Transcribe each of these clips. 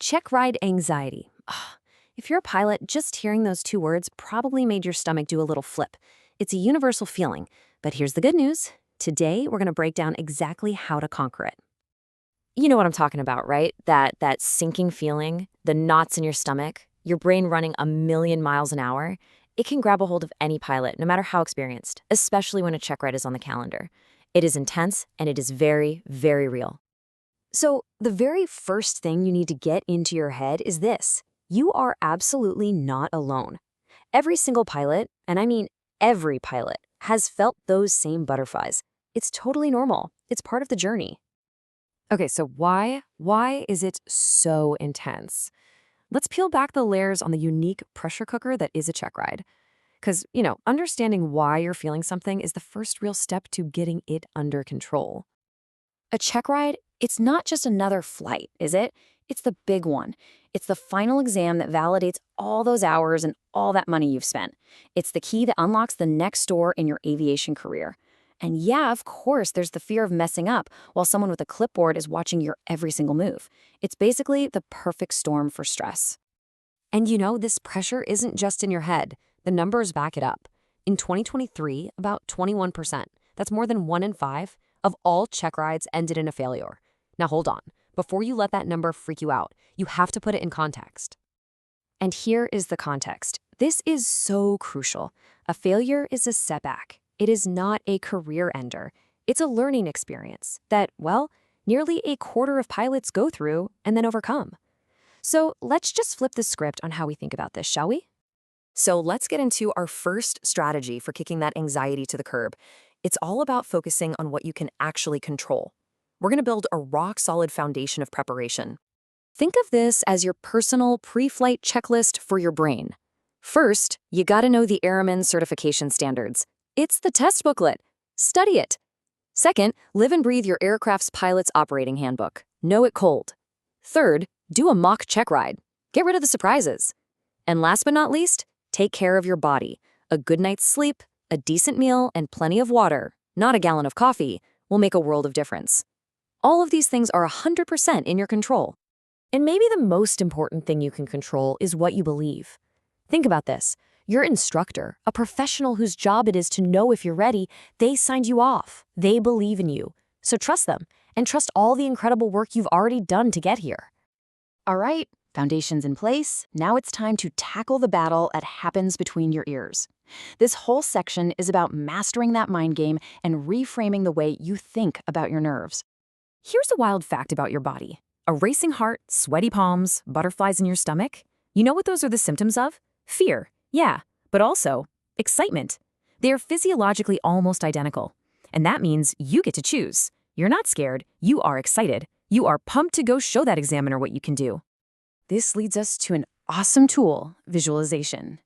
Checkride anxiety. If you're a pilot, just hearing those two words probably made your stomach do a little flip. It's a universal feeling, but here's the good news. Today, we're going to break down exactly how to conquer it. You know what I'm talking about, right? That sinking feeling, the knots in your stomach, your brain running a million miles an hour. It can grab a hold of any pilot, no matter how experienced, especially when a checkride is on the calendar. It is intense, and it is very, very real. So the very first thing you need to get into your head is this. You are absolutely not alone. Every single pilot, and I mean every pilot, has felt those same butterflies. It's totally normal. It's part of the journey. Okay, so why is it so intense? Let's peel back the layers on the unique pressure cooker that is a checkride. Because, understanding why you're feeling something is the first real step to getting it under control. A checkride, it's not just another flight, is it? It's the big one. It's the final exam that validates all those hours and all that money you've spent. It's the key that unlocks the next door in your aviation career. And yeah, of course, there's the fear of messing up while someone with a clipboard is watching your every single move. It's basically the perfect storm for stress. And this pressure isn't just in your head. The numbers back it up. In 2023, about 21%, that's more than 1 in 5, of all check rides ended in a failure. Now hold on. Before you let that number freak you out, you have to put it in context. And here is the context. This is so crucial. A failure is a setback. It is not a career ender. It's a learning experience that, nearly a quarter of pilots go through and then overcome. So let's just flip the script on how we think about this, shall we? So let's get into our first strategy for kicking that anxiety to the curb. It's all about focusing on what you can actually control. We're going to build a rock-solid foundation of preparation. Think of this as your personal pre-flight checklist for your brain. First, you got to know the Airman certification standards. It's the test booklet. Study it. Second, live and breathe your aircraft's pilot's operating handbook. Know it cold. Third, do a mock check ride. Get rid of the surprises. And last but not least, take care of your body. A good night's sleep, a decent meal, and plenty of water, not a gallon of coffee, will make a world of difference. All of these things are 100% in your control. And maybe the most important thing you can control is what you believe. Think about this. Your instructor, a professional whose job it is to know if you're ready, they signed you off. They believe in you. So trust them, and trust all the incredible work you've already done to get here. All right, foundation's in place. Now it's time to tackle the battle that happens between your ears. This whole section is about mastering that mind game and reframing the way you think about your nerves. Here's a wild fact about your body. A racing heart, sweaty palms, butterflies in your stomach. You know what those are the symptoms of? Fear, yeah, but also excitement. They are physiologically almost identical. And that means you get to choose. You're not scared, you are excited. You are pumped to go show that examiner what you can do. This leads us to an awesome tool, visualization.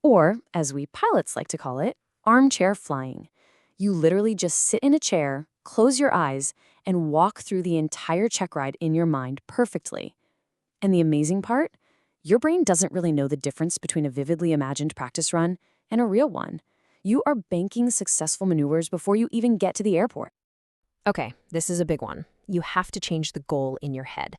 Or, as we pilots like to call it, armchair flying. You literally just sit in a chair, close your eyes, and walk through the entire check ride in your mind perfectly. And the amazing part? Your brain doesn't really know the difference between a vividly imagined practice run and a real one. You are banking successful maneuvers before you even get to the airport. Okay, this is a big one. You have to change the goal in your head.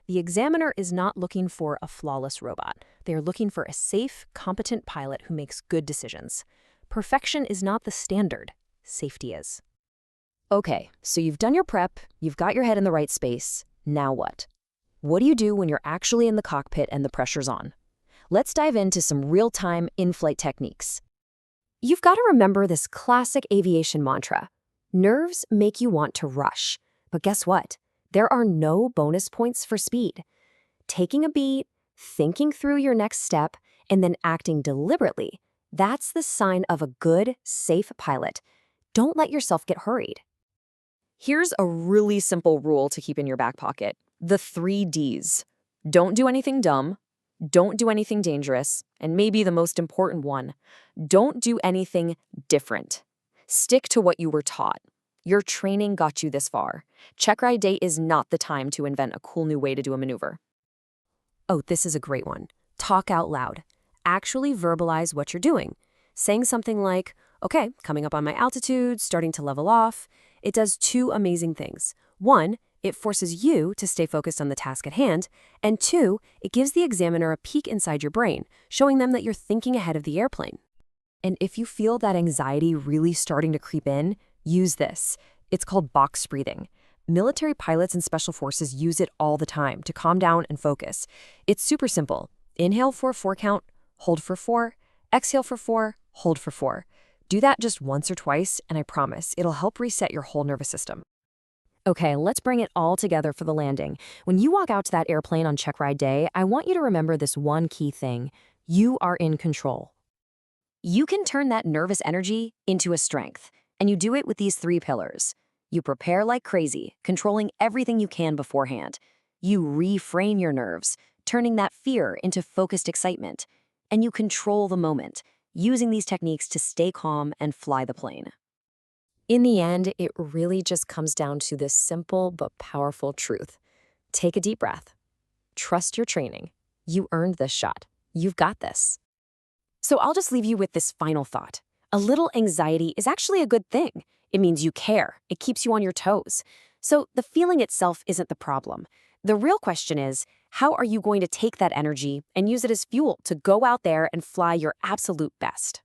The examiner is not looking for a flawless robot. They are looking for a safe, competent pilot who makes good decisions. Perfection is not the standard. Safety is. Okay, so you've done your prep, you've got your head in the right space. Now what? What do you do when you're actually in the cockpit and the pressure's on? Let's dive into some real-time in-flight techniques. You've got to remember this classic aviation mantra. Nerves make you want to rush. But guess what? There are no bonus points for speed. Taking a beat, thinking through your next step, and then acting deliberately, that's the sign of a good, safe pilot. Don't let yourself get hurried. Here's a really simple rule to keep in your back pocket. The 3 Ds. Don't do anything dumb, don't do anything dangerous, and maybe the most important one, don't do anything different. Stick to what you were taught. Your training got you this far. Check ride day is not the time to invent a cool new way to do a maneuver. Oh, this is a great one. Talk out loud. Actually verbalize what you're doing. Saying something like, okay, coming up on my altitude, starting to level off. It does 2 amazing things. 1, It forces you to stay focused on the task at hand, and 2, it gives the examiner a peek inside your brain, showing them that you're thinking ahead of the airplane. And if you feel that anxiety really starting to creep in, use this. It's called box breathing. Military pilots and special forces use it all the time to calm down and focus. It's super simple. Inhale for a 4 count, hold for 4, exhale for 4, hold for 4. Do that just once or twice, and I promise it'll help reset your whole nervous system. Okay, let's bring it all together for the landing. When you walk out to that airplane on Checkride Day, I want you to remember this one key thing. You are in control. You can turn that nervous energy into a strength, and you do it with these 3 pillars. You prepare like crazy, controlling everything you can beforehand. You reframe your nerves, turning that fear into focused excitement. And you control the moment, using these techniques to stay calm and fly the plane. In the end, it really just comes down to this simple but powerful truth. Take a deep breath. Trust your training. You earned this shot. You've got this. So I'll just leave you with this final thought. A little anxiety is actually a good thing. It means you care. It keeps you on your toes. So the feeling itself isn't the problem. The real question is, how are you going to take that energy and use it as fuel to go out there and fly your absolute best?